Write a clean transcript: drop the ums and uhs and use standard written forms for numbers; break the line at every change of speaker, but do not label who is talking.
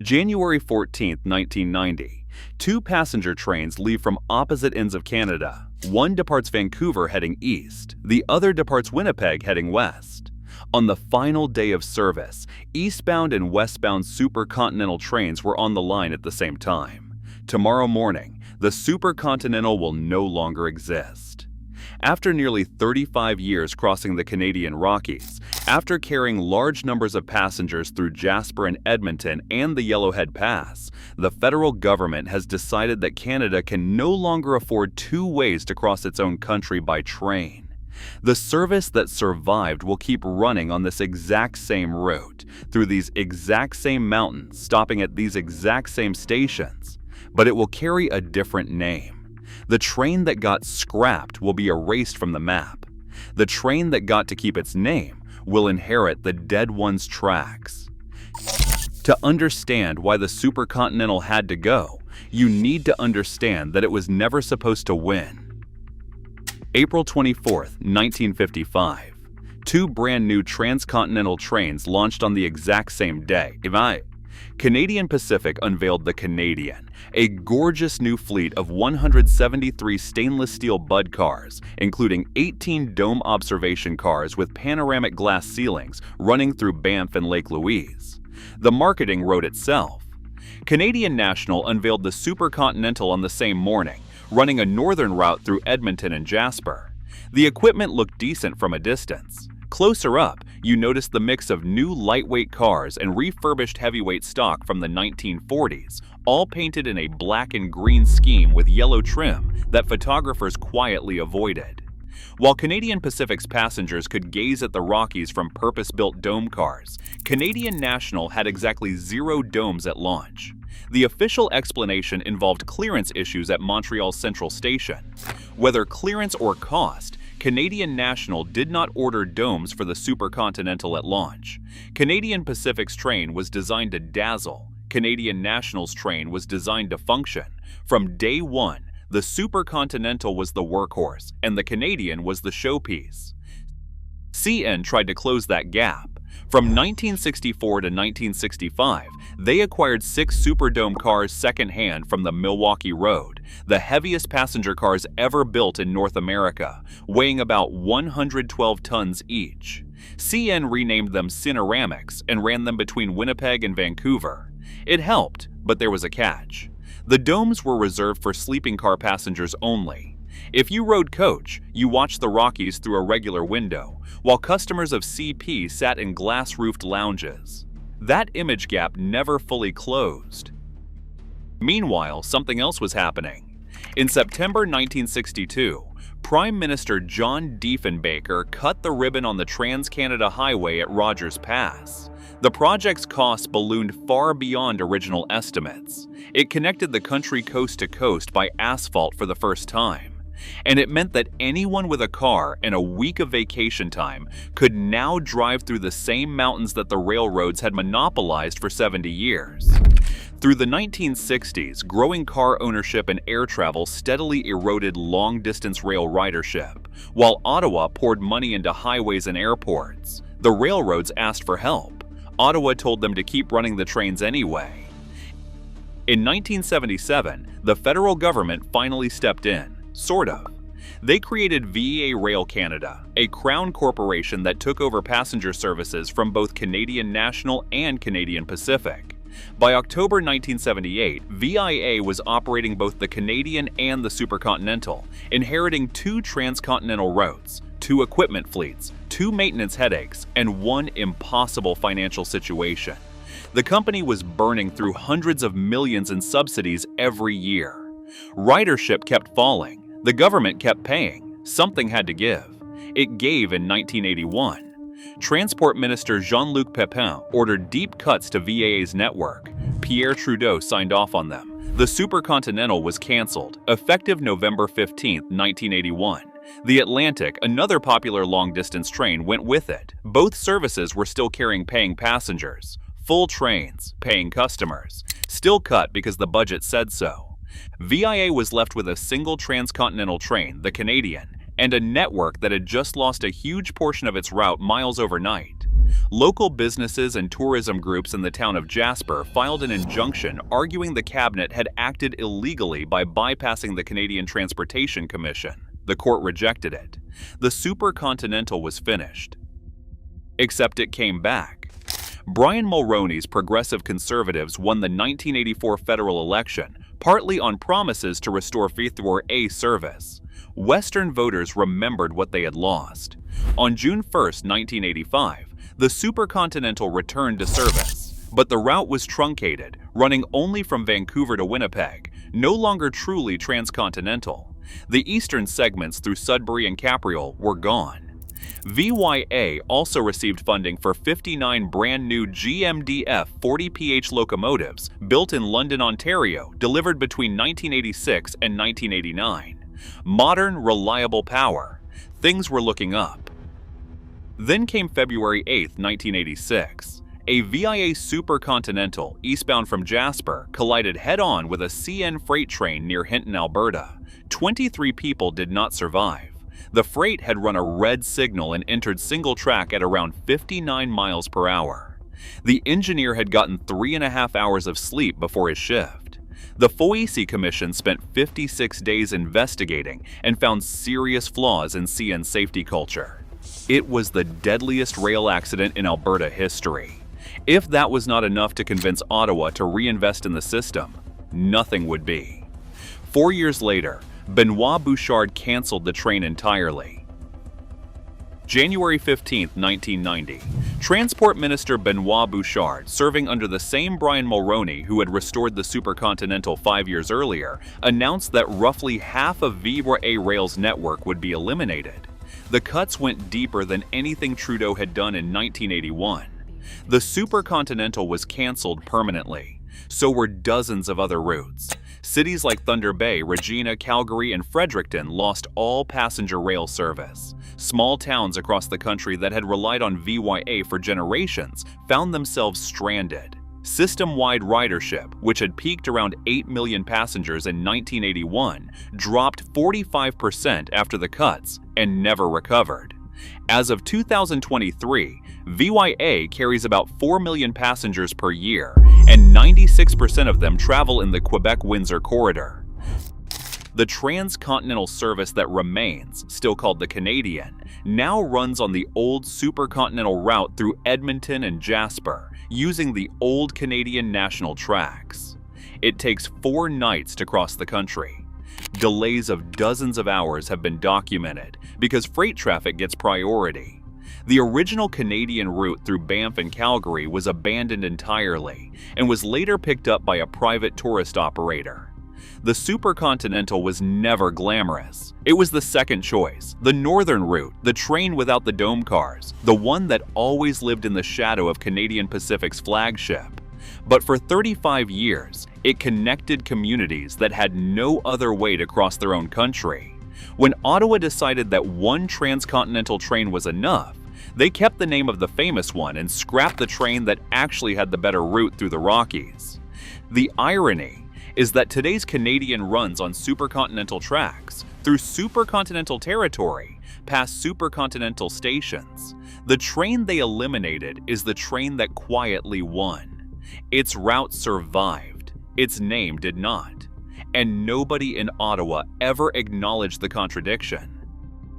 January 14, 1990. Two passenger trains leave from opposite ends of Canada. One departs Vancouver heading east, the other departs Winnipeg heading west. On the final day of service, eastbound and westbound Super Continental trains were on the line at the same time. Tomorrow morning, the Super Continental will no longer exist. After nearly 35 years crossing the Canadian Rockies, after carrying large numbers of passengers through Jasper and Edmonton and the Yellowhead Pass, the federal government has decided that Canada can no longer afford two ways to cross its own country by train. The service that survived will keep running on this exact same route, through these exact same mountains, stopping at these exact same stations, but it will carry a different name. The train that got scrapped will be erased from the map. The train that got to keep its name will inherit the dead one's tracks. To understand why the Super Continental had to go, you need to understand that it was never supposed to win. April 24, 1955. Two brand new transcontinental trains launched on the exact same day. Canadian Pacific unveiled the Canadian, a gorgeous new fleet of 173 stainless steel Bud cars, including 18 dome observation cars with panoramic glass ceilings running through Banff and Lake Louise. The marketing wrote itself. Canadian National unveiled the Super Continental on the same morning, running a northern route through Edmonton and Jasper. The equipment looked decent from a distance. Closer up, you notice the mix of new lightweight cars and refurbished heavyweight stock from the 1940s, all painted in a black and green scheme with yellow trim that photographers quietly avoided. While Canadian Pacific's passengers could gaze at the Rockies from purpose-built dome cars, Canadian National had exactly 0 domes at launch. The official explanation involved clearance issues at Montreal's Central Station. Whether clearance or cost, Canadian National did not order domes for the Super Continental at launch. Canadian Pacific's train was designed to dazzle. Canadian National's train was designed to function. From day one, the Super Continental was the workhorse, and the Canadian was the showpiece. CN tried to close that gap. From 1964 to 1965, they acquired 6 Superdome cars secondhand from the Milwaukee Road, the heaviest passenger cars ever built in North America, weighing about 112 tons each. CN renamed them Cineramics and ran them between Winnipeg and Vancouver. It helped, but there was a catch. The domes were reserved for sleeping car passengers only. If you rode coach, you watched the Rockies through a regular window, while customers of CP sat in glass-roofed lounges. That image gap never fully closed. Meanwhile, something else was happening. In September 1962, Prime Minister John Diefenbaker cut the ribbon on the Trans-Canada Highway at Rogers Pass. The project's costs ballooned far beyond original estimates. It connected the country coast to coast by asphalt for the first time. And it meant that anyone with a car and a week of vacation time could now drive through the same mountains that the railroads had monopolized for 70 years. Through the 1960s, growing car ownership and air travel steadily eroded long-distance rail ridership. While Ottawa poured money into highways and airports, the railroads asked for help. Ottawa told them to keep running the trains anyway. In 1977, the federal government finally stepped in. Sort of. They created VEA Rail Canada, a crown corporation that took over passenger services from both Canadian National and Canadian Pacific. By October 1978, VIA was operating both the Canadian and the Super Continental, inheriting 2 transcontinental routes, 2 equipment fleets, 2 maintenance headaches, and 1 impossible financial situation. The company was burning through hundreds of millions in subsidies every year. Ridership kept falling. The government kept paying. Something had to give. It gave in 1981. Transport Minister Jean-Luc Pépin ordered deep cuts to VIA's network. Pierre Trudeau signed off on them. The Super Continental was canceled, effective November 15, 1981. The Atlantic, another popular long-distance train, went with it. Both services were still carrying paying passengers. Full trains, paying customers. Still cut because the budget said so. VIA was left with a single transcontinental train, the Canadian, and a network that had just lost a huge portion of its route miles overnight. Local businesses and tourism groups in the town of Jasper filed an injunction arguing the cabinet had acted illegally by bypassing the Canadian Transportation Commission. The court rejected it. The Super Continental was finished. Except it came back. Brian Mulroney's Progressive Conservatives won the 1984 federal election, partly on promises to restore Rivalry service. Western voters remembered what they had lost. On June 1, 1985, the Super Continental returned to service, but the route was truncated, running only from Vancouver to Winnipeg, no longer truly transcontinental. The eastern segments through Sudbury and Capriole were gone. VYA also received funding for 59 brand-new GMDF 40PH locomotives built in London, Ontario, delivered between 1986 and 1989. Modern, reliable power. Things were looking up. Then came February 8, 1986. A VIA Super Continental, eastbound from Jasper, collided head-on with a CN freight train near Hinton, Alberta. 23 people did not survive. The freight had run a red signal and entered single track at around 59 miles per hour. The engineer had gotten 3.5 hours of sleep before his shift. The FOIC Commission spent 56 days investigating and found serious flaws in CN safety culture. It was the deadliest rail accident in Alberta history. If that was not enough to convince Ottawa to reinvest in the system, nothing would be. 4 years later, Benoit Bouchard canceled the train entirely. January 15, 1990. Transport Minister Benoit Bouchard, serving under the same Brian Mulroney who had restored the Super Continental 5 years earlier, announced that roughly half of VIA Rail's network would be eliminated. The cuts went deeper than anything Trudeau had done in 1981. The Super Continental was canceled permanently. So were dozens of other routes. Cities like Thunder Bay, Regina, Calgary, and Fredericton lost all passenger rail service. Small towns across the country that had relied on VYA for generations found themselves stranded. System-wide ridership, which had peaked around 8 million passengers in 1981, dropped 45% after the cuts and never recovered. As of 2023, VYA carries about 4 million passengers per year, and 96% of them travel in the Quebec-Windsor corridor. The transcontinental service that remains, still called the Canadian, now runs on the old supercontinental route through Edmonton and Jasper, using the old Canadian national tracks. It takes 4 nights to cross the country. Delays of dozens of hours have been documented because freight traffic gets priority. The original Canadian route through Banff and Calgary was abandoned entirely and was later picked up by a private tourist operator. The Super Continental was never glamorous. It was the second choice, the northern route, the train without the dome cars, the one that always lived in the shadow of Canadian Pacific's flagship. But for 35 years, it connected communities that had no other way to cross their own country. When Ottawa decided that one transcontinental train was enough, they kept the name of the famous one and scrapped the train that actually had the better route through the Rockies. The irony is that today's Canadian runs on supercontinental tracks, through supercontinental territory, past supercontinental stations. The train they eliminated is the train that quietly won. Its route survived, its name did not. And nobody in Ottawa ever acknowledged the contradiction.